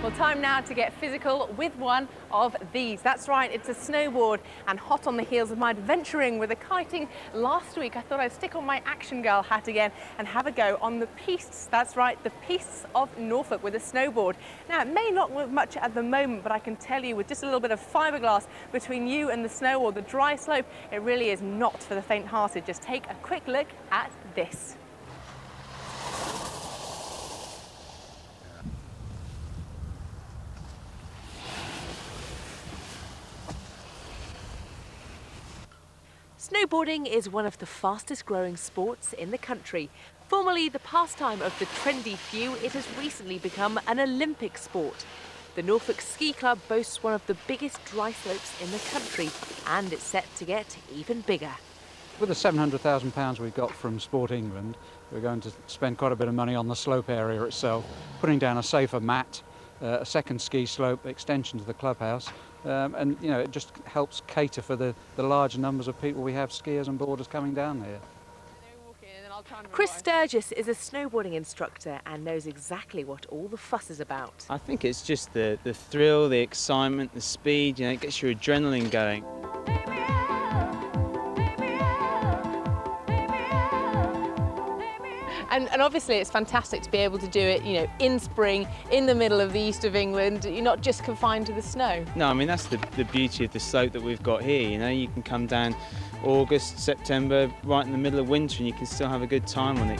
Well, time now to get physical with one of these. That's right, it's a snowboard, and hot on the heels of my adventuring with the kiting last week, I thought I'd stick on my action girl hat again and have a go on the pistes. That's right, the pistes of Norfolk with a snowboard. Now, it may not look much at the moment, but I can tell you with just a little bit of fiberglass between you and the snow or the dry slope, it really is not for the faint-hearted. Just take a quick look at this. Snowboarding is one of the fastest growing sports in the country. Formerly the pastime of the trendy few, it has recently become an Olympic sport. The Norfolk Ski Club boasts one of the biggest dry slopes in the country, and it's set to get even bigger. With the £700,000 we got from Sport England, we're going to spend quite a bit of money on the slope area itself, putting down a safer mat, a second ski slope, extension to the clubhouse, and you know, it just helps cater for the large numbers of people we have, skiers and boarders coming down here. Chris Sturgis is a snowboarding instructor and knows exactly what all the fuss is about. I think it's just the thrill, the excitement, the speed, you know, it gets your adrenaline going. And obviously it's fantastic to be able to do it, you know, in spring, in the middle of the east of England. You're not just confined to the snow. No, I mean, that's the beauty of the slope that we've got here, you know. You can come down August, September, right in the middle of winter, and you can still have a good time on it.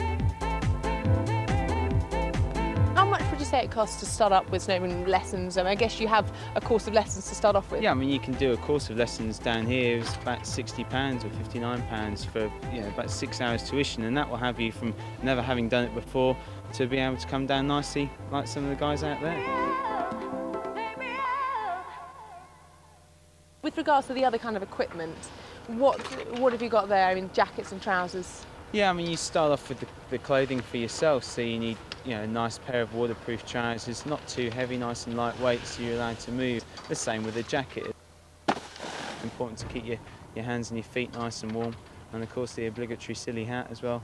How much would you say it costs to start up with snowboarding lessons? I guess you have a course of lessons to start off with. Yeah, I mean, you can do a course of lessons down here. It's about £60 or £59 for, you know, about 6 hours tuition, and that will have you from never having done it before to be able to come down nicely like some of the guys out there. With regards to the other kind of equipment, what have you got there? I mean, jackets and trousers. Yeah, I mean, you start off with the clothing for yourself, so you need, you know, a nice pair of waterproof trousers, not too heavy, nice and lightweight, so you're allowed to move. The same with a jacket. It's important to keep your hands and your feet nice and warm, and of course the obligatory silly hat as well.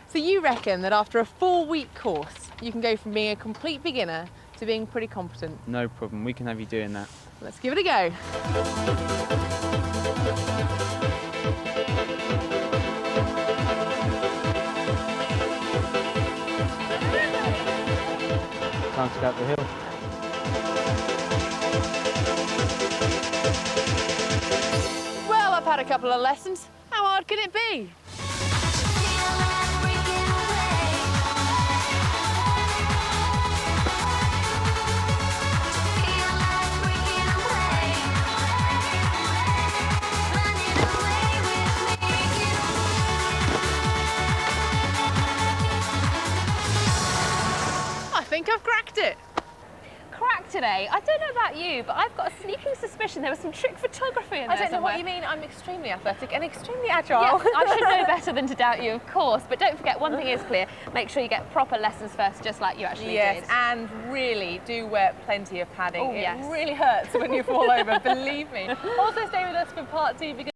So you reckon that after a 4-week course, you can go from being a complete beginner to being pretty competent? No problem, we can have you doing that. Let's give it a go. Time to go up the hill. Well, I've had a couple of lessons. How hard can it be? I think I've cracked it. Cracked today? I don't know about you, but I've got a sneaking suspicion there was some trick photography in there I don't know somewhere. what you mean. I'm extremely athletic and extremely agile. Yeah, I should know better than to doubt you, of course. But don't forget, one thing is clear. Make sure you get proper lessons first, just like you actually did. Yes, and really do wear plenty of padding. Oh, yes. It really hurts when you fall over, believe me. Also stay with us for part 2 because